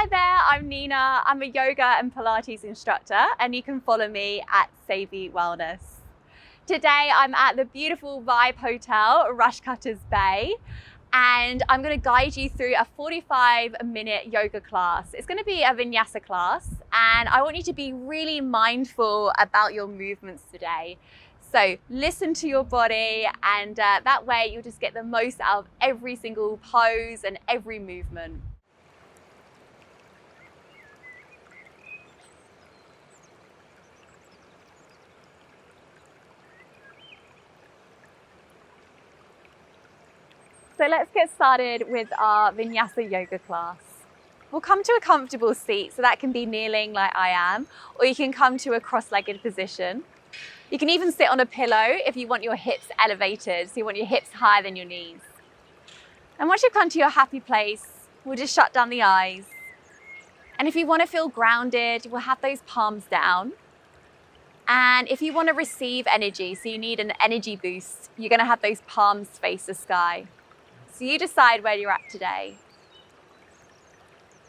Hi there, I'm Nina. I'm a yoga and Pilates instructor, and you can follow me at Savvy Wellness. Today I'm at the beautiful Vibe Hotel Rushcutters Bay, and I'm going to guide you through a 45-minute yoga class. It's going to be a Vinyasa class, and I want you to be really mindful about your movements today. So listen to your body, and that way you'll just get the most out of every single pose and every movement. So let's get started with our Vinyasa Yoga class. We'll come to a comfortable seat, so that can be kneeling like I am, or you can come to a cross-legged position. You can even sit on a pillow if you want your hips elevated, so you want your hips higher than your knees. And once you come to your happy place, we'll just shut down the eyes. And if you want to feel grounded, we'll have those palms down. And if you want to receive energy, so you need an energy boost, you're going to have those palms face the sky. So you decide where you're at today.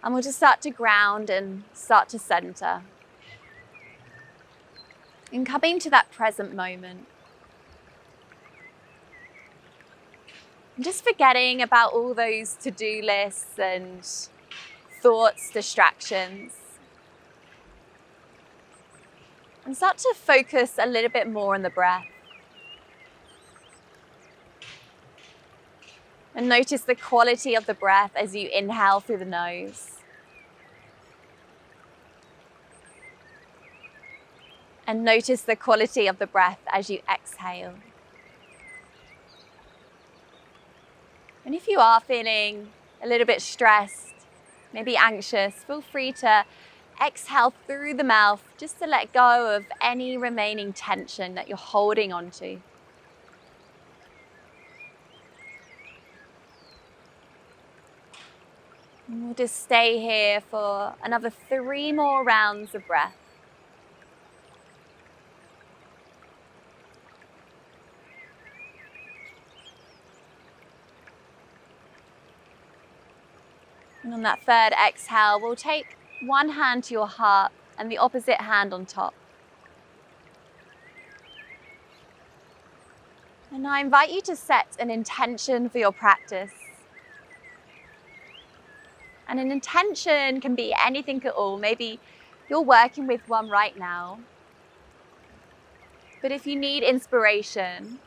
And we'll just start to ground and start to center. And coming to that present moment. And just forgetting about all those to-do lists and thoughts, distractions. And start to focus a little bit more on the breath. And notice the quality of the breath as you inhale through the nose. And notice the quality of the breath as you exhale. And if you are feeling a little bit stressed, maybe anxious, feel free to exhale through the mouth just to let go of any remaining tension that you're holding onto. And we'll just stay here for another 3 more rounds of breath. And on that third exhale, we'll take one hand to your heart and the opposite hand on top. And I invite you to set an intention for your practice. And an intention can be anything at all. Maybe you're working with one right now. But if you need inspiration,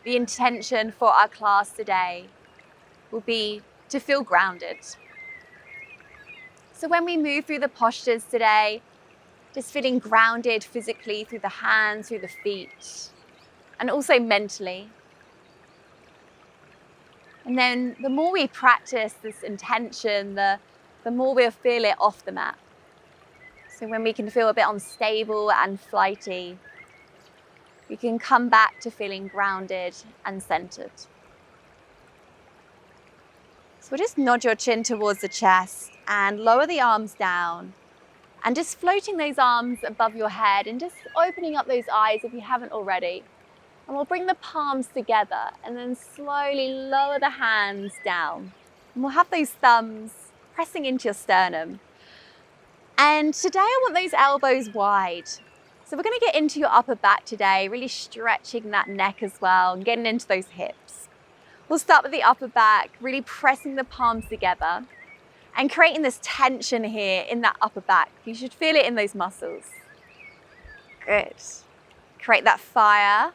the intention for our class today will be to feel grounded. So when we move through the postures today, just feeling grounded physically through the hands, through the feet, and also mentally. And then the more we practice this intention, the more we'll feel it off the mat. So when we can feel a bit unstable and flighty, we can come back to feeling grounded and centered. So just nod your chin towards the chest and lower the arms down. And just floating those arms above your head and just opening up those eyes if you haven't already. And we'll bring the palms together and then slowly lower the hands down. And we'll have those thumbs pressing into your sternum. And today I want those elbows wide. So we're going to get into your upper back today, really stretching that neck as well and getting into those hips. We'll start with the upper back, really pressing the palms together and creating this tension here in that upper back. You should feel it in those muscles. Good. Create that fire.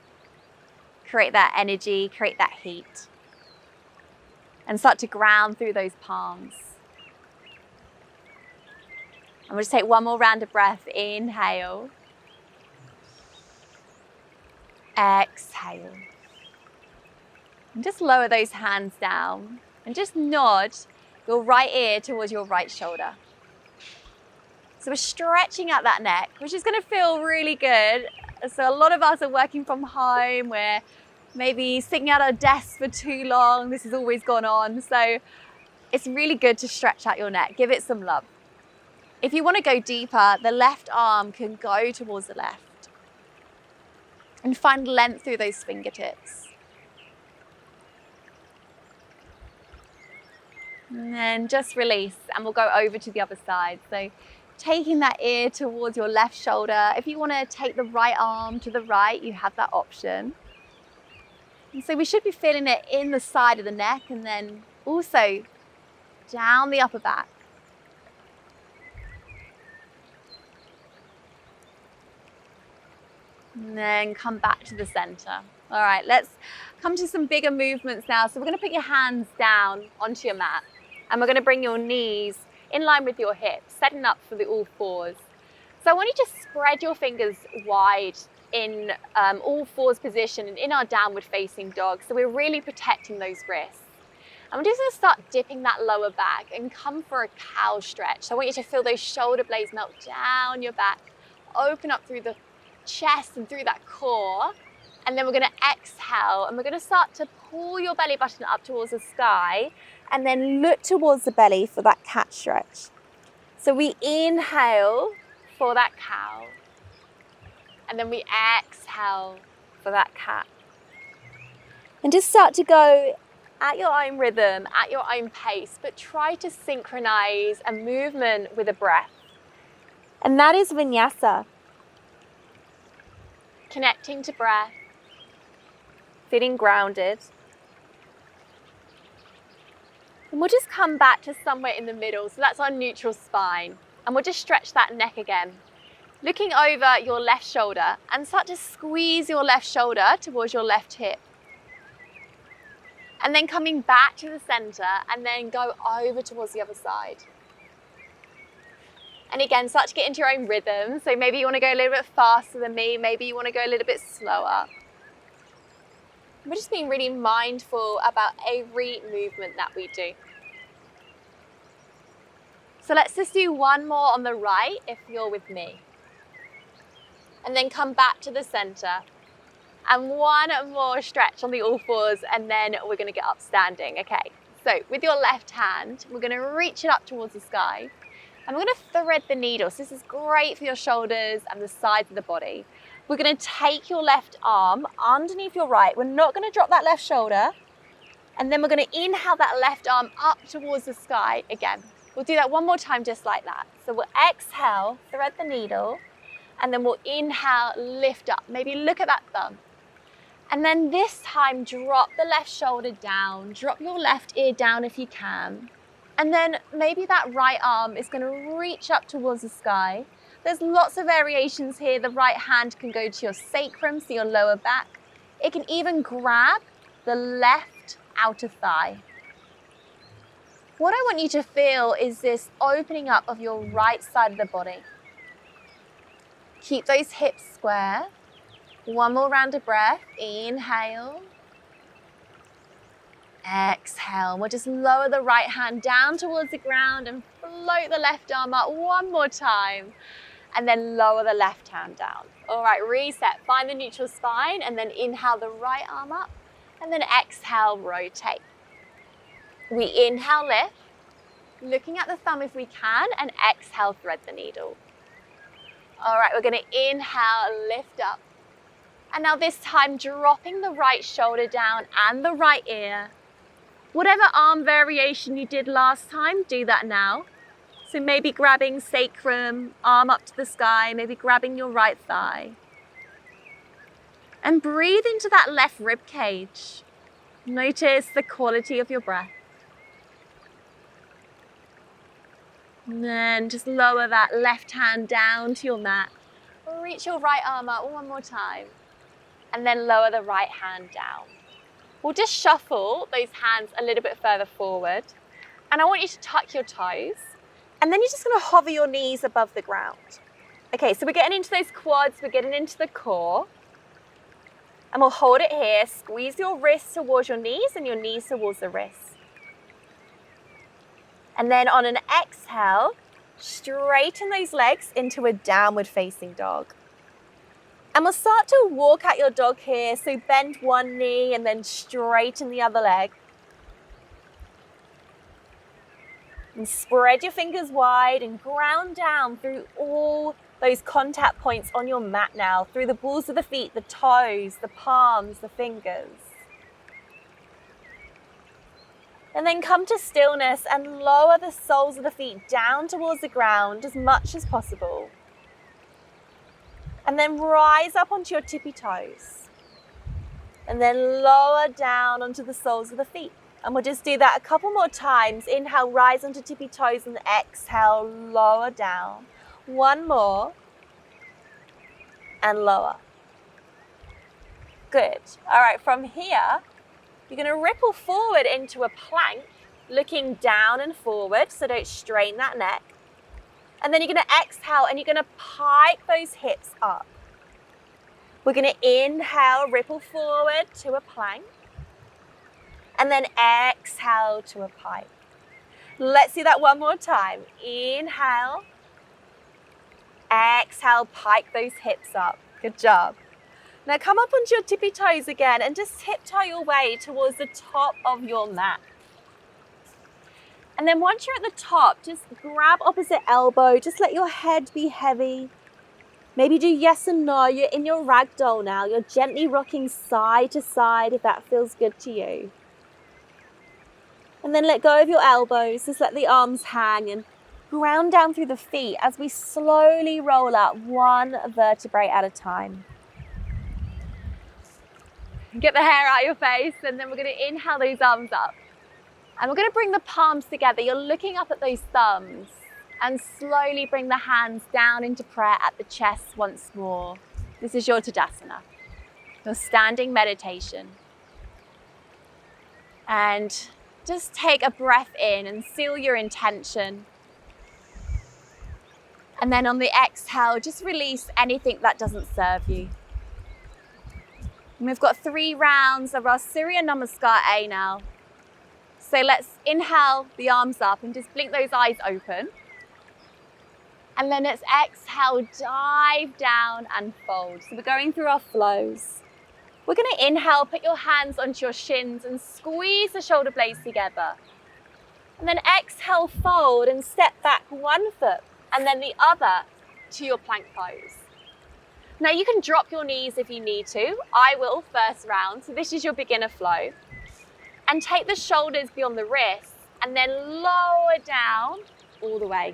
Create that energy, create that heat. And start to ground through those palms. And we'll just take one more round of breath. Inhale. Exhale. And just lower those hands down. And just nod your right ear towards your right shoulder. So we're stretching out that neck, which is going to feel really good. So a lot of us are working from home. We're maybe sitting at our desks for too long. This has always gone on. So it's really good to stretch out your neck. Give it some love. If you want to go deeper, the left arm can go towards the left. And find length through those fingertips. And then just release, and we'll go over to the other side. So taking that ear towards your left shoulder. If you want to take the right arm to the right, you have that option. And so we should be feeling it in the side of the neck and then also down the upper back. And then come back to the center. All right, let's come to some bigger movements now. So we're going to put your hands down onto your mat, and we're going to bring your knees in line with your hips, setting up for the all fours. So I want you to spread your fingers wide in all fours position and in our downward facing dog. So we're really protecting those wrists. And we're just going to start dipping that lower back and come for a cow stretch. So I want you to feel those shoulder blades melt down your back, open up through the chest and through that core. And then we're going to exhale, and we're going to start to pull your belly button up towards the sky and then look towards the belly for that cat stretch. So we inhale for that cow, and then we exhale for that cat. And just start to go at your own rhythm, at your own pace, but try to synchronize a movement with a breath. And that is Vinyasa. Connecting to breath, feeling grounded. And we'll just come back to somewhere in the middle. So that's our neutral spine. And we'll just stretch that neck again. Looking over your left shoulder and start to squeeze your left shoulder towards your left hip. And then coming back to the center and then go over towards the other side. And again, start to get into your own rhythm. So maybe you want to go a little bit faster than me. Maybe you want to go a little bit slower. We're just being really mindful about every movement that we do. So let's just do one more on the right if you're with me. And then come back to the center. And one more stretch on the all fours, and then we're going to get up standing. Okay, so with your left hand, we're going to reach it up towards the sky. And we're going to thread the needle. So this is great for your shoulders and the sides of the body. We're going to take your left arm underneath your right. We're not going to drop that left shoulder. And then we're going to inhale that left arm up towards the sky again. We'll do that one more time just like that. So we'll exhale, thread the needle, and then we'll inhale, lift up. Maybe look at that thumb. And then this time, drop the left shoulder down, drop your left ear down if you can. And then maybe that right arm is going to reach up towards the sky. There's lots of variations here. The right hand can go to your sacrum, so your lower back. It can even grab the left outer thigh. What I want you to feel is this opening up of your right side of the body. Keep those hips square. One more round of breath. Inhale. Exhale. We'll just lower the right hand down towards the ground and float the left arm up one more time. And then lower the left hand down. All right, reset. Find the neutral spine and then inhale the right arm up. And then exhale, rotate. We inhale, lift. Looking at the thumb if we can, and exhale, thread the needle. All right, we're going to inhale, lift up. And now this time, dropping the right shoulder down and the right ear. Whatever arm variation you did last time, do that now. So maybe grabbing sacrum, arm up to the sky, maybe grabbing your right thigh. And breathe into that left rib cage. Notice the quality of your breath. And then just lower that left hand down to your mat. Reach your right arm up one more time. And then lower the right hand down. We'll just shuffle those hands a little bit further forward. And I want you to tuck your toes. And then you're just going to hover your knees above the ground. Okay, so we're getting into those quads, we're getting into the core. And we'll hold it here. Squeeze your wrists towards your knees and your knees towards the wrists. And then on an exhale, straighten those legs into a downward facing dog. And we'll start to walk out your dog here. So bend one knee and then straighten the other leg. And spread your fingers wide and ground down through all those contact points on your mat now, through the balls of the feet, the toes, the palms, the fingers. And then come to stillness and lower the soles of the feet down towards the ground as much as possible. And then rise up onto your tippy toes. And then lower down onto the soles of the feet. And we'll just do that a couple more times. Inhale, rise onto tippy toes, and exhale, lower down. One more. And lower. Good. All right, from here, you're going to ripple forward into a plank, looking down and forward, so don't strain that neck. And then you're going to exhale and you're going to pike those hips up. We're going to inhale, ripple forward to a plank. And then exhale to a pike. Let's do that one more time. Inhale. Exhale, pike those hips up. Good job. Now come up onto your tippy toes again and just tiptoe your way towards the top of your mat. And then once you're at the top, just grab opposite elbow. Just let your head be heavy. Maybe do yes and no. You're in your ragdoll now. You're gently rocking side to side if that feels good to you. And then let go of your elbows. Just let the arms hang and ground down through the feet as we slowly roll up one vertebrae at a time. Get the hair out of your face, and then we're going to inhale those arms up. And we're going to bring the palms together. You're looking up at those thumbs and slowly bring the hands down into prayer at the chest once more. This is your Tadasana, your standing meditation. And just take a breath in and seal your intention. And then on the exhale, just release anything that doesn't serve you. And we've got 3 rounds of our Surya Namaskar A now. So let's inhale the arms up and just blink those eyes open. And then let's exhale, dive down and fold. So we're going through our flows. We're going to inhale, put your hands onto your shins and squeeze the shoulder blades together. And then exhale, fold and step back 1 foot and then the other to your plank pose. Now you can drop your knees if you need to. I will first round, so this is your beginner flow. And take the shoulders beyond the wrists and then lower down all the way.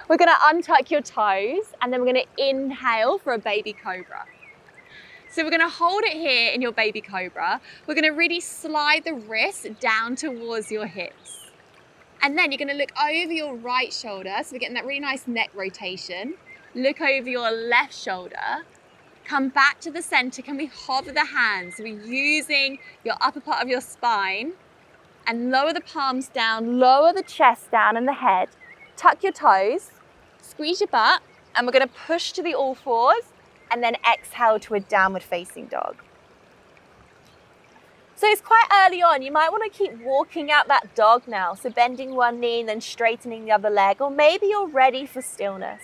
We're going to untuck your toes and then we're going to inhale for a baby cobra. So we're going to hold it here in your baby cobra. We're going to really slide the wrists down towards your hips. And then you're going to look over your right shoulder, so we're getting that really nice neck rotation. Look over your left shoulder, come back to the center. Can we hover the hands? So we're using your upper part of your spine and lower the palms down, lower the chest down and the head. Tuck your toes, squeeze your butt, and we're gonna push to the all fours and then exhale to a downward facing dog. So it's quite early on. You might wanna keep walking out that dog now. So bending one knee and then straightening the other leg, or maybe you're ready for stillness.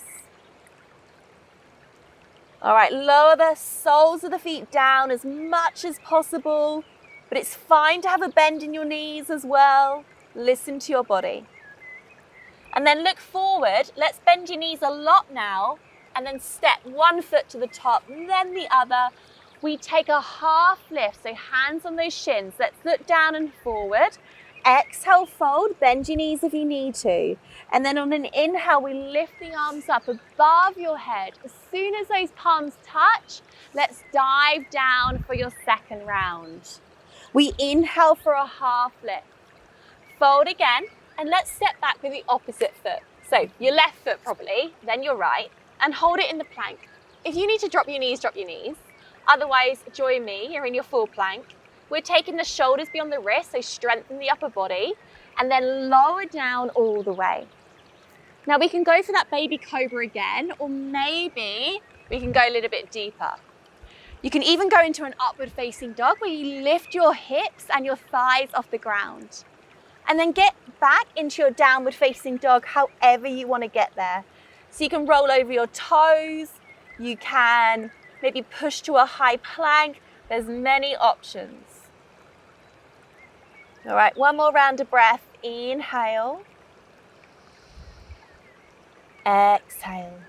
All right, lower the soles of the feet down as much as possible, but it's fine to have a bend in your knees as well. Listen to your body. And then look forward. Let's bend your knees a lot now, and then step 1 foot to the top, then the other. We take a half lift, so hands on those shins. Let's look down and forward. Exhale, fold, bend your knees if you need to. And then on an inhale, we lift the arms up above your head. As soon as those palms touch, let's dive down for your second round. We inhale for a half lift. Fold again, and let's step back with the opposite foot. So your left foot probably, then your right, and hold it in the plank. If you need to drop your knees, drop your knees. Otherwise, join me, you're in your full plank. We're taking the shoulders beyond the wrist, so strengthen the upper body, and then lower down all the way. Now we can go for that baby cobra again, or maybe we can go a little bit deeper. You can even go into an upward facing dog where you lift your hips and your thighs off the ground. And then get back into your downward facing dog however you want to get there. So you can roll over your toes, you can maybe push to a high plank. There's many options. All right, one more round of breath. Inhale. Exhale.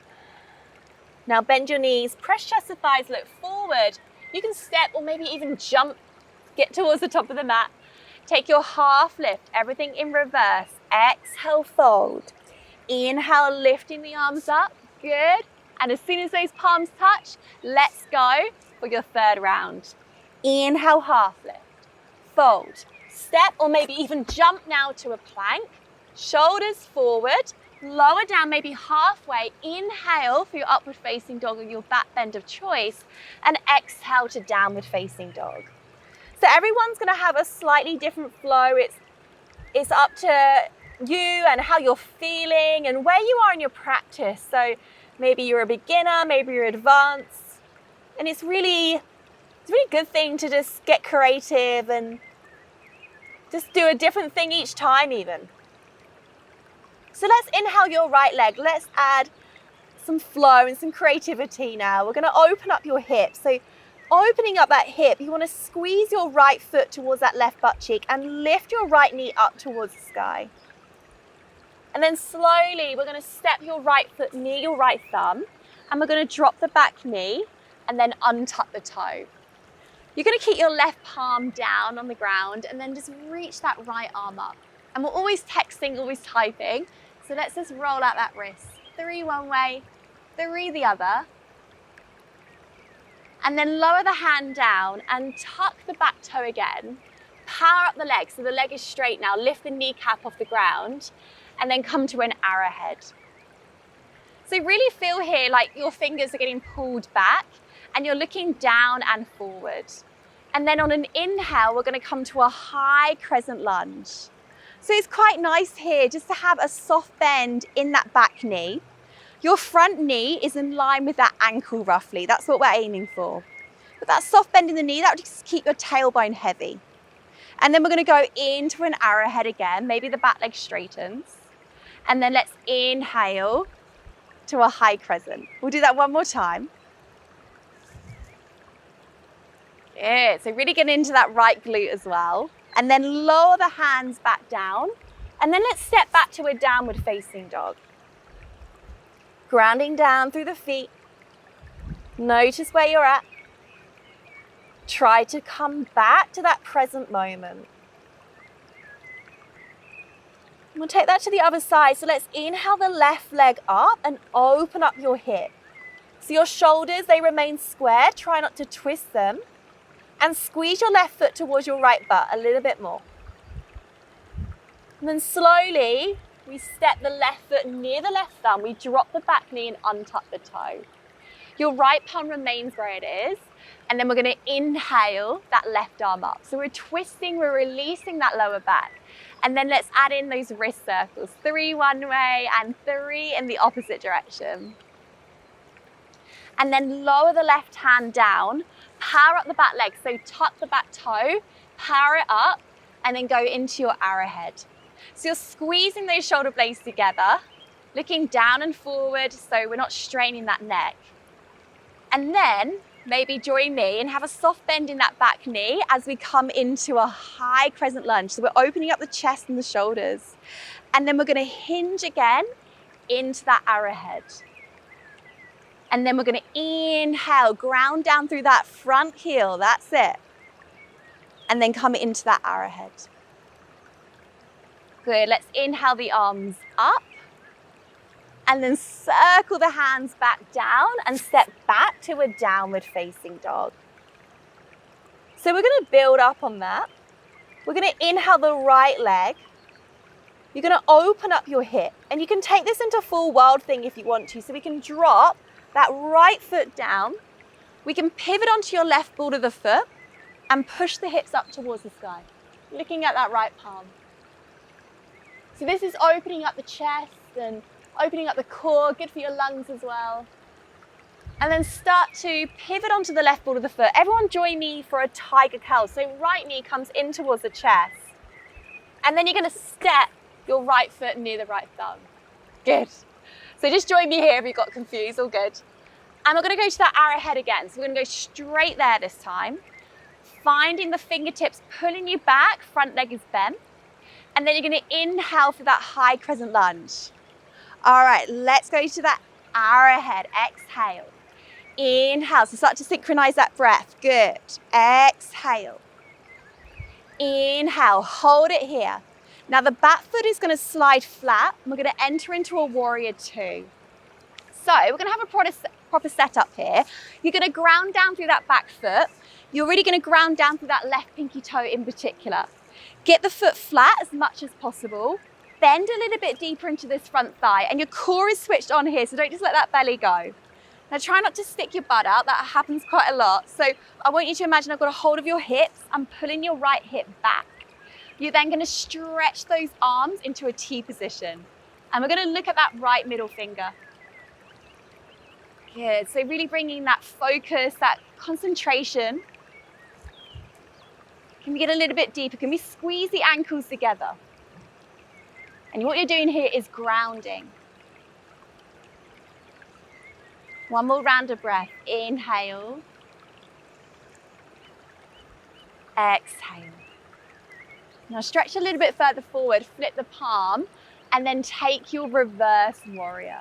Now bend your knees, press chest to thighs, look forward. You can step or maybe even jump, get towards the top of the mat. Take your half lift, everything in reverse. Exhale, fold. Inhale, lifting the arms up. Good. And as soon as those palms touch, let's go for your third round. Inhale, half lift. Fold. Step or maybe even jump now to a plank. Shoulders forward. Lower down maybe halfway. Inhale for your upward facing dog or your back bend of choice. And exhale to downward facing dog. So everyone's going to have a slightly different flow. It's up to you and how you're feeling and where you are in your practice. So maybe you're a beginner, maybe you're advanced. And it's really a good thing to just get creative and just do a different thing each time even. So let's inhale your right leg. Let's add some flow and some creativity now. We're going to open up your hips. So opening up that hip, you want to squeeze your right foot towards that left butt cheek and lift your right knee up towards the sky. And then slowly, we're going to step your right foot near your right thumb, and we're going to drop the back knee and then untuck the toe. You're going to keep your left palm down on the ground and then just reach that right arm up. And we're always texting, always typing. So let's just roll out that wrist. 3 one way, 3 the other. And then lower the hand down and tuck the back toe again. Power up the leg, so the leg is straight now. Lift the kneecap off the ground and then come to an arrowhead. So really feel here like your fingers are getting pulled back and you're looking down and forward. And then on an inhale, we're going to come to a high crescent lunge. So it's quite nice here just to have a soft bend in that back knee. Your front knee is in line with that ankle roughly. That's what we're aiming for. But that soft bend in the knee, that will just keep your tailbone heavy. And then we're going to go into an arrowhead again. Maybe the back leg straightens. And then let's inhale to a high crescent. We'll do that one more time. Good. So really get into that right glute as well. And then lower the hands back down. And then let's step back to a downward facing dog. Grounding down through the feet. Notice where you're at. Try to come back to that present moment. We'll take that to the other side. So let's inhale the left leg up and open up your hip. So your shoulders, they remain square. Try not to twist them. And squeeze your left foot towards your right butt a little bit more. And then slowly, we step the left foot near the left thumb. We drop the back knee and untuck the toe. Your right palm remains where it is. And then we're going to inhale that left arm up. So we're twisting, we're releasing that lower back. And then let's add in those wrist circles. 3 one way and 3 in the opposite direction. And then lower the left hand down. Power up the back leg. So tuck the back toe, power it up, and then go into your arrowhead. So you're squeezing those shoulder blades together, looking down and forward so we're not straining that neck. And then maybe join me and have a soft bend in that back knee as we come into a high crescent lunge. So we're opening up the chest and the shoulders. And then we're going to hinge again into that arrowhead. And then we're going to inhale, ground down through that front heel. That's it. And then come into that arrowhead. Good. Let's inhale the arms up. And then circle the hands back down and step back to a downward facing dog. So we're going to build up on that. We're going to inhale the right leg. You're going to open up your hip. And you can take this into full wild thing if you want to. So we can drop that right foot down. We can pivot onto your left ball of the foot and push the hips up towards the sky, looking at that right palm. So this is opening up the chest and opening up the core, good for your lungs as well. And then start to pivot onto the left ball of the foot. Everyone join me for a tiger curl. So right knee comes in towards the chest. And then you're going to step your right foot near the right thumb. Good. So just join me here if you got confused, all good. And we're going to go to that arrowhead again. So we're going to go straight there this time. Finding the fingertips, pulling you back, front leg is bent. And then you're going to inhale for that high crescent lunge. All right, let's go to that arrowhead. Exhale. Inhale. So start to synchronize that breath. Good. Exhale. Inhale, hold it here. Now the back foot is going to slide flat and we're going to enter into a warrior two. So we're going to have a proper setup here. You're going to ground down through that back foot. You're really going to ground down through that left pinky toe in particular. Get the foot flat as much as possible. Bend a little bit deeper into this front thigh and your core is switched on here, so don't just let that belly go. Now try not to stick your butt out, that happens quite a lot. So I want you to imagine I've got a hold of your hips, I'm pulling your right hip back. You're then going to stretch those arms into a T position. And we're going to look at that right middle finger. Good, so really bringing that focus, that concentration. Can we get a little bit deeper? Can we squeeze the ankles together? And what you're doing here is grounding. One more round of breath. Inhale. Exhale. Now stretch a little bit further forward, flip the palm, and then take your reverse warrior.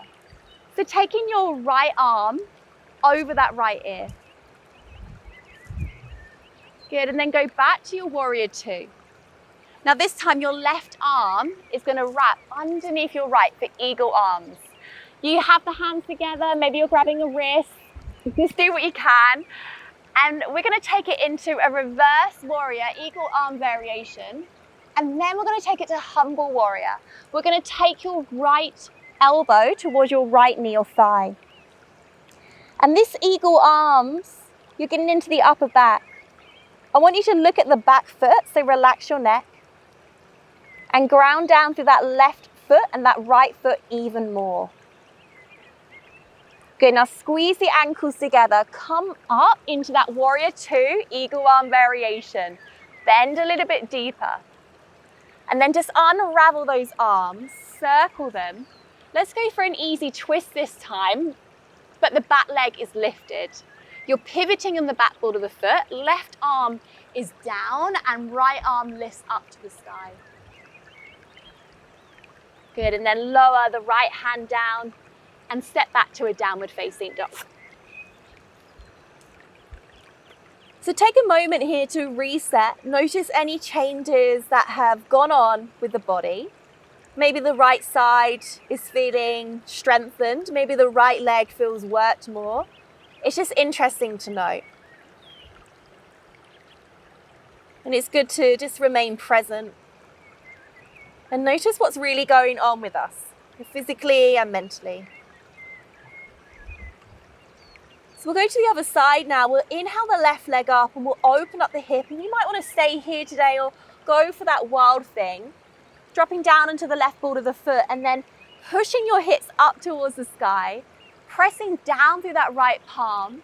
So taking your right arm over that right ear. Good, and then go back to your warrior two. Now this time your left arm is going to wrap underneath your right for eagle arms. You have the hands together, maybe you're grabbing a wrist, just do what you can. And we're going to take it into a reverse warrior, eagle arm variation. And then we're going to take it to humble warrior. We're going to take your right elbow towards your right knee or thigh. And this eagle arms, you're getting into the upper back. I want you to look at the back foot, so relax your neck. And ground down through that left foot and that right foot even more. Good, now squeeze the ankles together. Come up into that warrior two, eagle arm variation. Bend a little bit deeper. And then just unravel those arms, circle them. Let's go for an easy twist this time, but the back leg is lifted. You're pivoting on the backboard of the foot. Left arm is down and right arm lifts up to the sky. Good, and then lower the right hand down and step back to a downward facing dog. So take a moment here to reset. Notice any changes that have gone on with the body. Maybe the right side is feeling strengthened. Maybe the right leg feels worked more. It's just interesting to note. And it's good to just remain present and notice what's really going on with us, physically and mentally. So we'll go to the other side now. We'll inhale the left leg up and we'll open up the hip. And you might want to stay here today or go for that wild thing. Dropping down into the left ball of the foot and then pushing your hips up towards the sky. Pressing down through that right palm.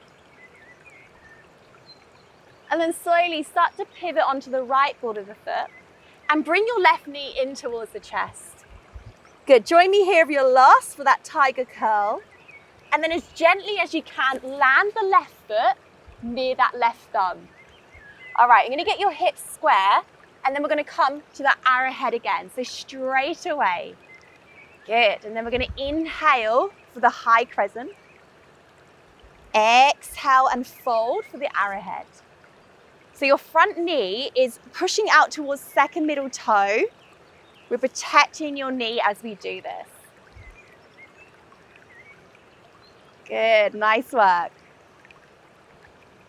And then slowly start to pivot onto the right ball of the foot. And bring your left knee in towards the chest. Good, join me here if you're lost for that tiger curl. And then as gently as you can, land the left foot near that left thumb. All right, you're gonna get your hips square and then we're gonna come to that arrowhead again. So straight away. Good, and then we're gonna inhale for the high crescent. Exhale and fold for the arrowhead. So your front knee is pushing out towards second middle toe. We're protecting your knee as we do this. Good, nice work.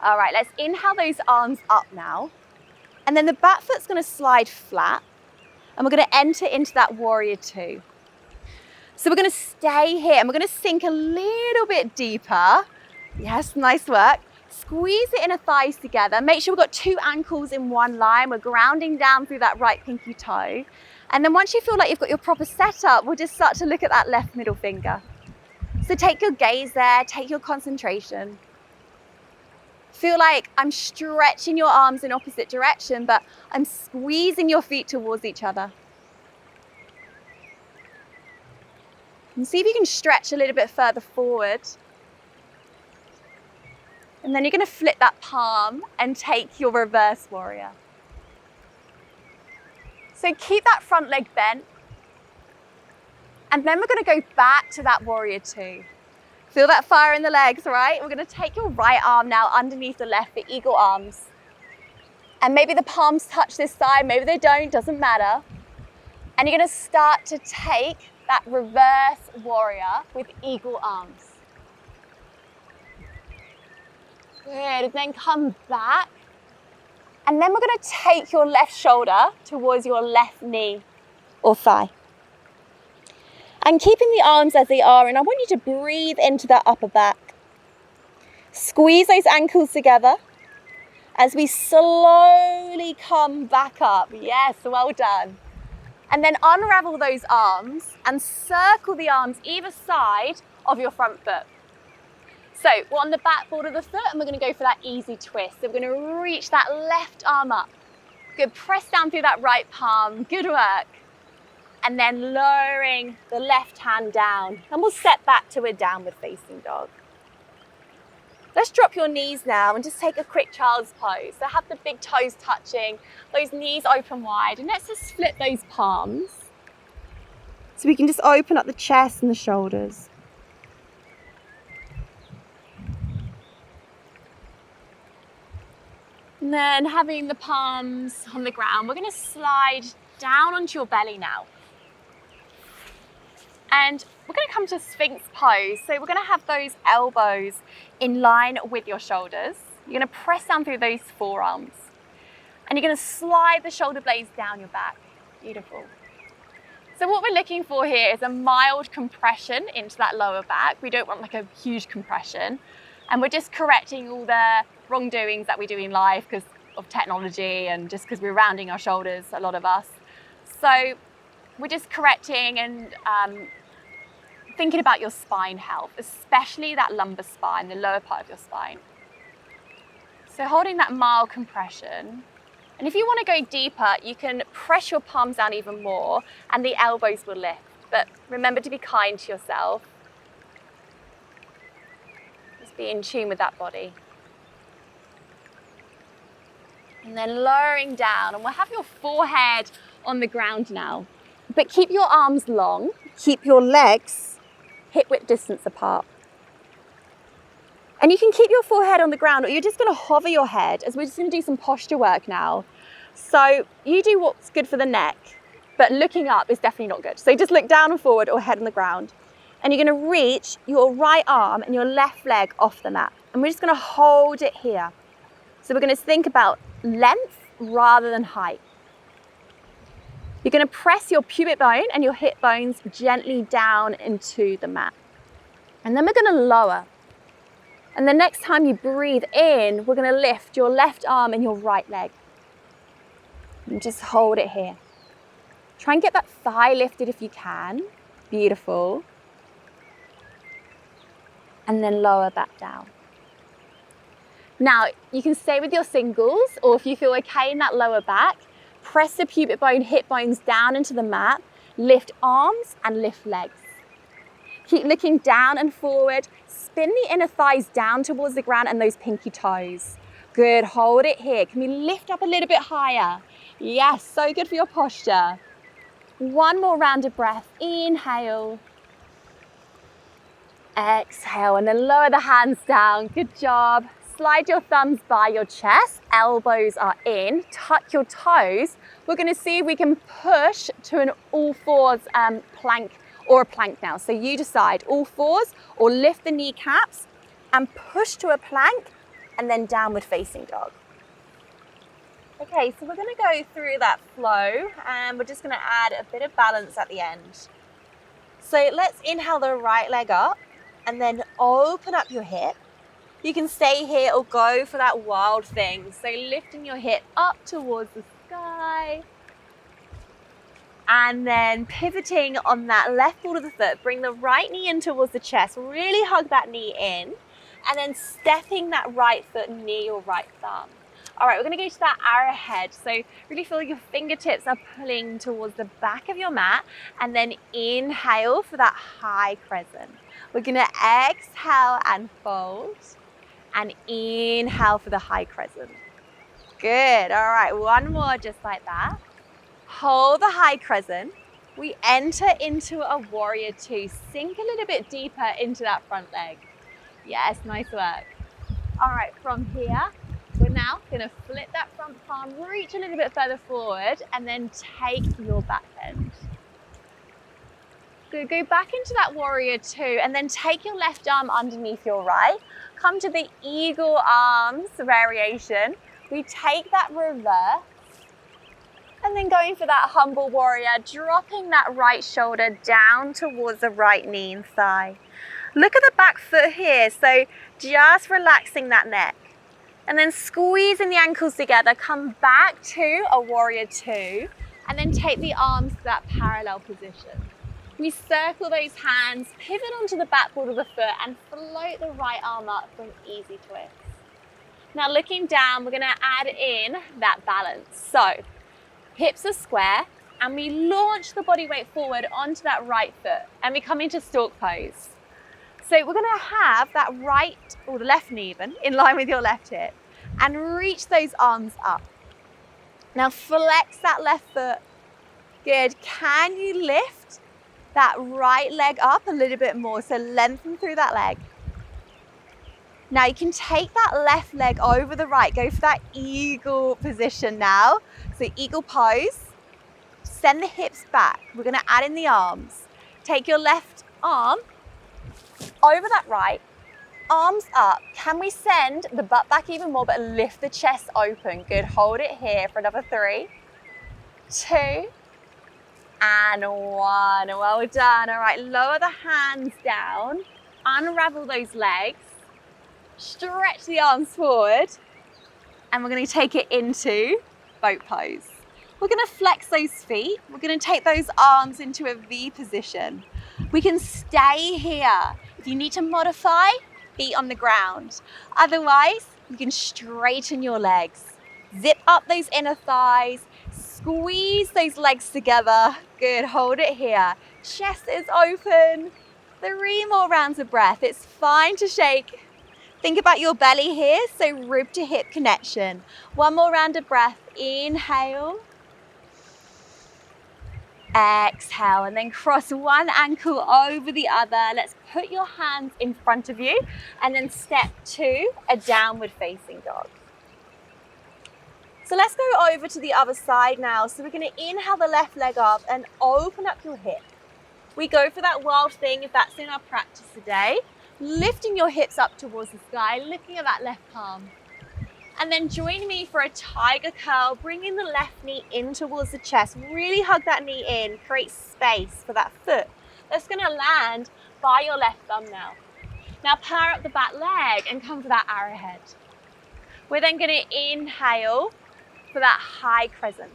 All right, let's inhale those arms up now. And then the back foot's gonna slide flat and we're gonna enter into that warrior two. So we're gonna stay here and we're gonna sink a little bit deeper. Yes, nice work. Squeeze the inner thighs together. Make sure we've got two ankles in one line. We're grounding down through that right pinky toe. And then once you feel like you've got your proper setup, we'll just start to look at that left middle finger. So take your gaze there, take your concentration. Feel like I'm stretching your arms in opposite direction, but I'm squeezing your feet towards each other. And see if you can stretch a little bit further forward. And then you're going to flip that palm and take your reverse warrior. So keep that front leg bent. And then we're going to go back to that warrior two. Feel that fire in the legs, right? We're going to take your right arm now underneath the left for eagle arms. And maybe the palms touch this side, maybe they don't, doesn't matter. And you're gonna start to take that reverse warrior with eagle arms. Good, and then come back. And then we're gonna take your left shoulder towards your left knee or thigh. And keeping the arms as they are, and I want you to breathe into that upper back. Squeeze those ankles together as we slowly come back up. Yes, well done. And then unravel those arms and circle the arms either side of your front foot. So we're on the backboard of the foot and we're going to go for that easy twist. So we're going to reach that left arm up. Good, press down through that right palm. Good work. And then lowering the left hand down. And we'll step back to a downward facing dog. Let's drop your knees now and just take a quick child's pose. So have the big toes touching, those knees open wide, and let's just split those palms. So we can just open up the chest and the shoulders. And then having the palms on the ground, we're going to slide down onto your belly now. And we're going to come to Sphinx Pose. So we're going to have those elbows in line with your shoulders. You're going to press down through those forearms. And you're going to slide the shoulder blades down your back. Beautiful. So what we're looking for here is a mild compression into that lower back. We don't want like a huge compression. And we're just correcting all the wrongdoings that we do in life because of technology and just because we're rounding our shoulders, a lot of us. So we're just correcting and thinking about your spine health, especially that lumbar spine, the lower part of your spine. So holding that mild compression. And if you want to go deeper, you can press your palms down even more and the elbows will lift. But remember to be kind to yourself. Just be in tune with that body. And then lowering down, and we'll have your forehead on the ground now. But keep your arms long, keep your legs hip width distance apart. And you can keep your forehead on the ground, or you're just going to hover your head as we're just going to do some posture work now. So you do what's good for the neck, but looking up is definitely not good. So just look down and forward or head on the ground. And you're going to reach your right arm and your left leg off the mat. And we're just going to hold it here. So we're going to think about length rather than height. You're going to press your pubic bone and your hip bones gently down into the mat. And then we're going to lower. And the next time you breathe in, we're going to lift your left arm and your right leg. And just hold it here. Try and get that thigh lifted if you can. Beautiful. And then lower back down. Now, you can stay with your singles, or if you feel okay in that lower back, press the pubic bone, hip bones down into the mat, lift arms and lift legs. Keep looking down and forward, spin the inner thighs down towards the ground and those pinky toes. Good, hold it here. Can we lift up a little bit higher? Yes, so good for your posture. One more round of breath, inhale. Exhale, and then lower the hands down, good job. Slide your thumbs by your chest, elbows are in, tuck your toes. We're going to see if we can push to an all fours plank or a plank now. So you decide, all fours or lift the kneecaps and push to a plank and then downward facing dog. Okay, so we're going to go through that flow and we're just going to add a bit of balance at the end. So let's inhale the right leg up and then open up your hip. You can stay here or go for that wild thing. So lifting your hip up towards the sky. And then pivoting on that left ball of the foot. Bring the right knee in towards the chest. Really hug that knee in. And then stepping that right foot near your right thumb. All right, we're going to go to that arrowhead. So really feel your fingertips are pulling towards the back of your mat. And then inhale for that high crescent. We're going to exhale and fold. And inhale for the high crescent. Good, all right, one more just like that. Hold the high crescent. We enter into a warrior two. Sink a little bit deeper into that front leg. Yes, nice work. All right, from here, we're now now, gonna flip that front palm, reach a little bit further forward, and then take your back bend. Good, go back into that warrior two, and then take your left arm underneath your right. Come to the eagle arms variation. We take that reverse, and then going for that humble warrior, dropping that right shoulder down towards the right knee and thigh. Look at the back foot here, so just relaxing that neck. And then squeezing the ankles together, come back to a warrior two, and then take the arms to that parallel position. We circle those hands, pivot onto the backboard of the foot, and float the right arm up for an easy twist. Now looking down, we're gonna add in that balance. So, hips are square, and we launch the body weight forward onto that right foot, and we come into stork pose. So we're gonna have that right, or the left knee even, in line with your left hip, and reach those arms up. Now flex that left foot. Good, can you lift that right leg up a little bit more? So lengthen through that leg. Now you can take that left leg over the right, go for that eagle position now. So eagle pose, send the hips back. We're gonna add in the arms. Take your left arm over that right, arms up. Can we send the butt back even more, but lift the chest open? Good, hold it here for another 3, 2, and 1. Well done. All right, lower the hands down, unravel those legs, stretch the arms forward, and we're gonna take it into boat pose. We're gonna flex those feet. We're gonna take those arms into a V position. We can stay here. If you need to modify, feet on the ground. Otherwise, you can straighten your legs. Zip up those inner thighs, squeeze those legs together. Good, hold it here. Chest is open. 3 more rounds of breath. It's fine to shake. Think about your belly here, so rib to hip connection. 1 more round of breath. Inhale. Exhale, and then cross one ankle over the other. Let's put your hands in front of you, and then step to a downward facing dog. So let's go over to the other side now. So we're gonna inhale the left leg up and open up your hip. We go for that wild thing if that's in our practice today. Lifting your hips up towards the sky, looking at that left palm. And then join me for a tiger curl, bringing the left knee in towards the chest. Really hug that knee in, create space for that foot. That's gonna land by your left thumb now. Now power up the back leg and come for that arrowhead. We're then gonna inhale for that high crescent.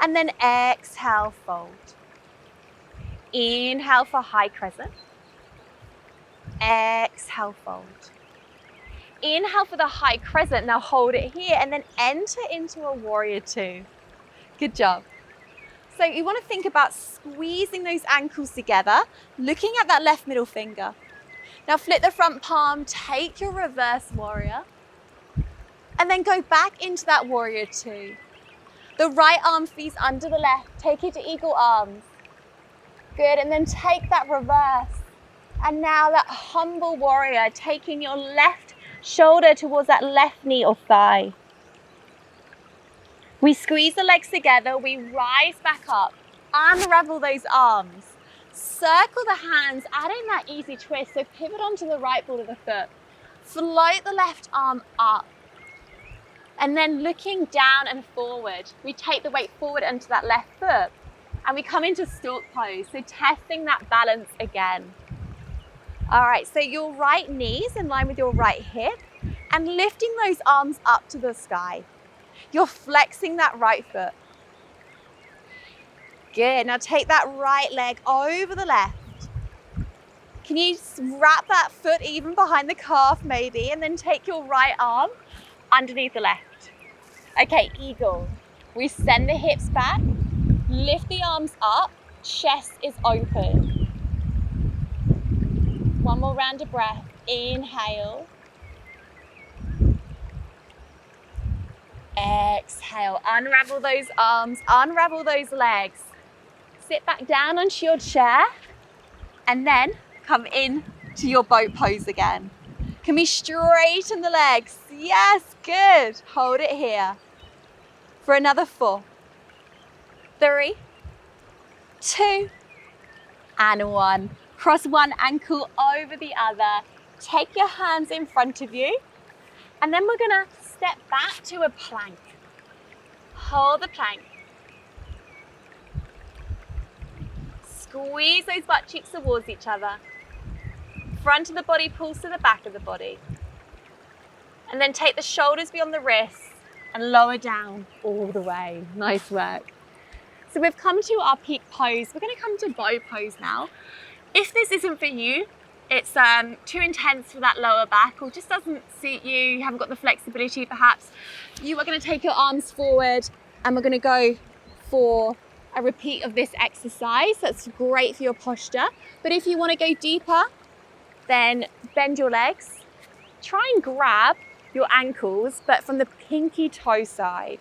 And then exhale, fold. Inhale for high crescent. Exhale, fold. Inhale for the high crescent, now hold it here, and then enter into a warrior two. Good job. So you want to think about squeezing those ankles together, looking at that left middle finger. Now flip the front palm, take your reverse warrior, and then go back into that warrior two. The right arm feeds under the left, take it to eagle arms. Good, and then take that reverse. And now that humble warrior, taking your left shoulder towards that left knee or thigh. We squeeze the legs together, we rise back up, unravel those arms, circle the hands, add in that easy twist, so pivot onto the right ball of the foot, float the left arm up, and then looking down and forward, we take the weight forward onto that left foot, and we come into stork pose, so testing that balance again. All right, so your right knee is in line with your right hip and lifting those arms up to the sky. You're flexing that right foot. Good, now take that right leg over the left. Can you wrap that foot even behind the calf maybe, and then take your right arm underneath the left. Okay, eagle. We send the hips back, lift the arms up, chest is open. 1 more round of breath. Inhale. Exhale. Unravel those arms, unravel those legs. Sit back down onto your chair and then come in to your boat pose again. Can we straighten the legs? Yes, good. Hold it here for another 4, 3, 2, and 1. Cross one ankle over the other. Take your hands in front of you. And then we're gonna step back to a plank. Hold the plank. Squeeze those butt cheeks towards each other. Front of the body pulls to the back of the body. And then take the shoulders beyond the wrists and lower down all the way. Nice work. So we've come to our peak pose. We're gonna come to bow pose now. If this isn't for you, it's too intense for that lower back or just doesn't suit you, you haven't got the flexibility perhaps, you are going to take your arms forward and we're going to go for a repeat of this exercise. That's great for your posture. But if you want to go deeper, then bend your legs. Try and grab your ankles, but from the pinky toe side.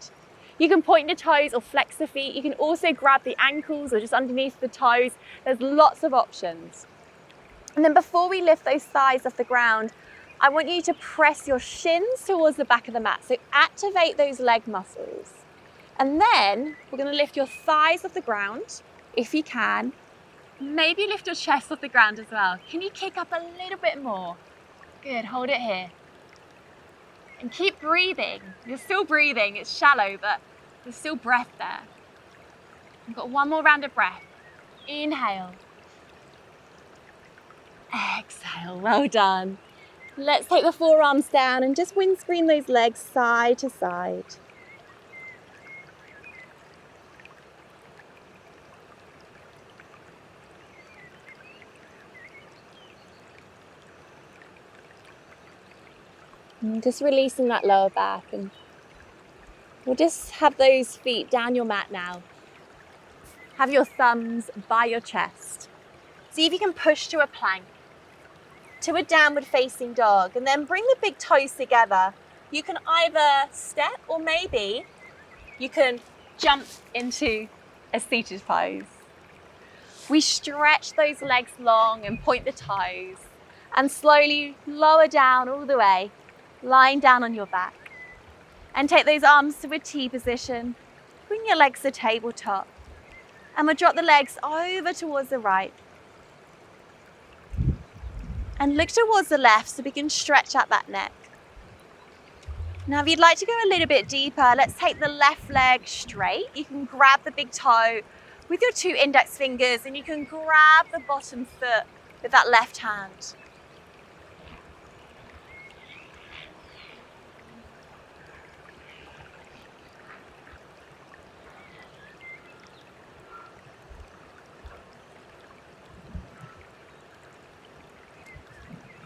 You can point the toes or flex the feet. You can also grab the ankles or just underneath the toes. There's lots of options. And then before we lift those thighs off the ground, I want you to press your shins towards the back of the mat. So activate those leg muscles. And then we're going to lift your thighs off the ground, if you can. Maybe lift your chest off the ground as well. Can you kick up a little bit more? Good, hold it here. And keep breathing. You're still breathing, it's shallow, but there's still breath there. We've got one more round of breath. Inhale. Exhale, well done. Let's take the forearms down and just windscreen those legs side to side. And just releasing that lower back, and we'll just have those feet down your mat now. Have your thumbs by your chest. See if you can push to a plank, to a downward facing dog, and then bring the big toes together. You can either step or maybe you can jump into a seated pose. We stretch those legs long and point the toes and slowly lower down all the way, lying down on your back. And take those arms to a T position. Bring your legs to tabletop. And we'll drop the legs over towards the right. And look towards the left so we can stretch out that neck. Now if you'd like to go a little bit deeper, let's take the left leg straight. You can grab the big toe with your 2 index fingers and you can grab the bottom foot with that left hand.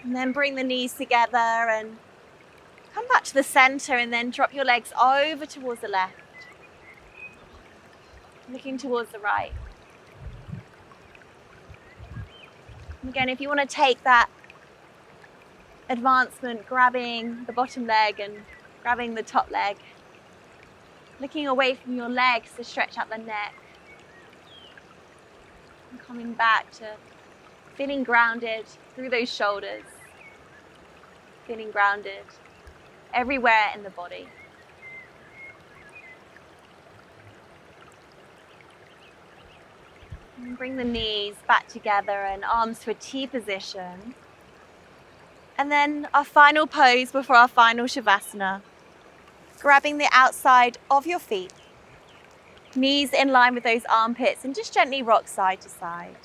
And then bring the knees together and come back to the center and then drop your legs over towards the left. Looking towards the right. And again, if you want to take that advancement, grabbing the bottom leg and grabbing the top leg, looking away from your legs to stretch out the neck. And coming back to feeling grounded through those shoulders, feeling grounded everywhere in the body. And bring the knees back together and arms to a T position. And then our final pose before our final Shavasana. Grabbing the outside of your feet, knees in line with those armpits, and just gently rock side to side.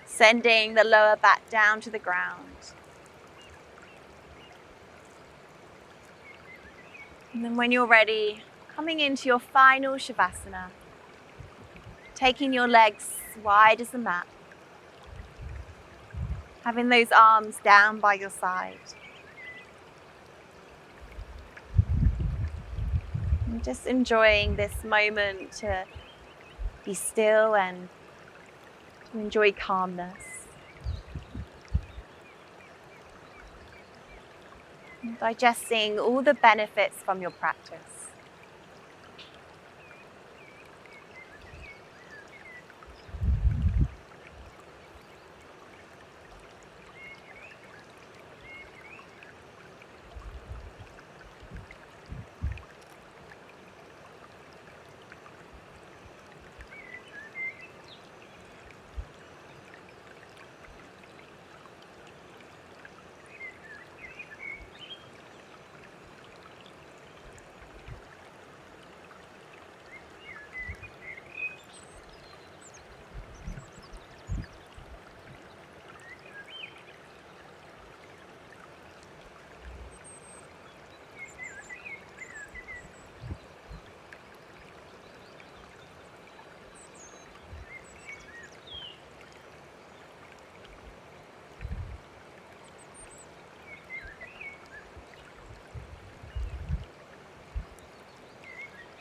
Sending the lower back down to the ground. And then when you're ready, coming into your final Shavasana, taking your legs wide as the mat, having those arms down by your side. And just enjoying this moment to be still and to enjoy calmness. And digesting all the benefits from your practice.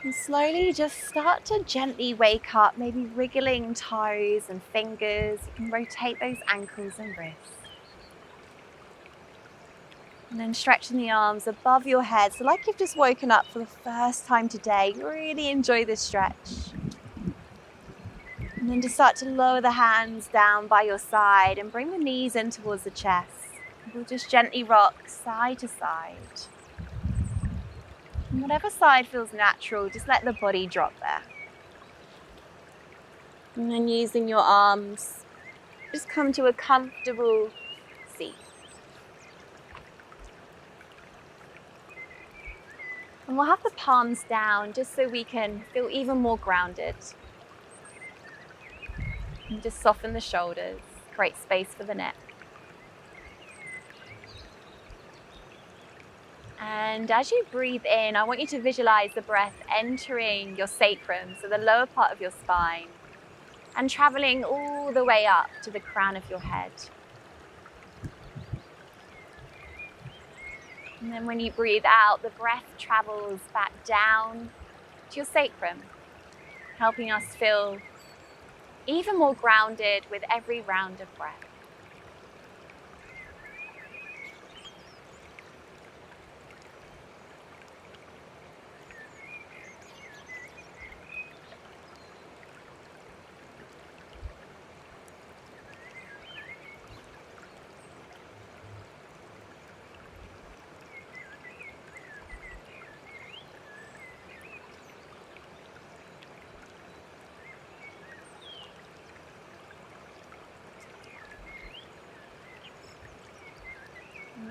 And slowly just start to gently wake up, maybe wriggling toes and fingers. You can rotate those ankles and wrists. And then stretching the arms above your head. So like you've just woken up for the first time today, really enjoy this stretch. And then just start to lower the hands down by your side and bring the knees in towards the chest. We'll just gently rock side to side. And whatever side feels natural, just let the body drop there. And then using your arms, just come to a comfortable seat. And we'll have the palms down just so we can feel even more grounded. And just soften the shoulders, create space for the neck. And as you breathe in, I want you to visualize the breath entering your sacrum, so the lower part of your spine, and traveling all the way up to the crown of your head. And then when you breathe out, the breath travels back down to your sacrum, helping us feel even more grounded with every round of breath.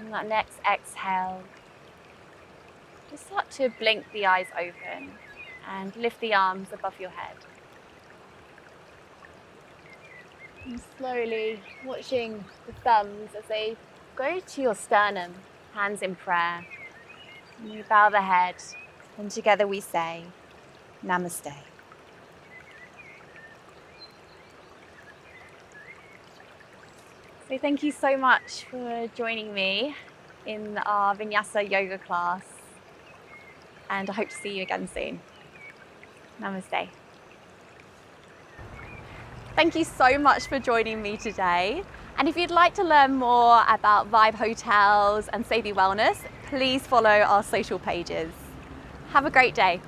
And that next exhale, just start to blink the eyes open and lift the arms above your head. And slowly watching the thumbs as they go to your sternum, hands in prayer. And we bow the head, and together we say, Namaste. So thank you so much for joining me in our Vinyasa Yoga class, and I hope to see you again soon. Namaste. Thank you so much for joining me today. And if you'd like to learn more about Vibe Hotels and Sadie Wellness, please follow our social pages. Have a great day.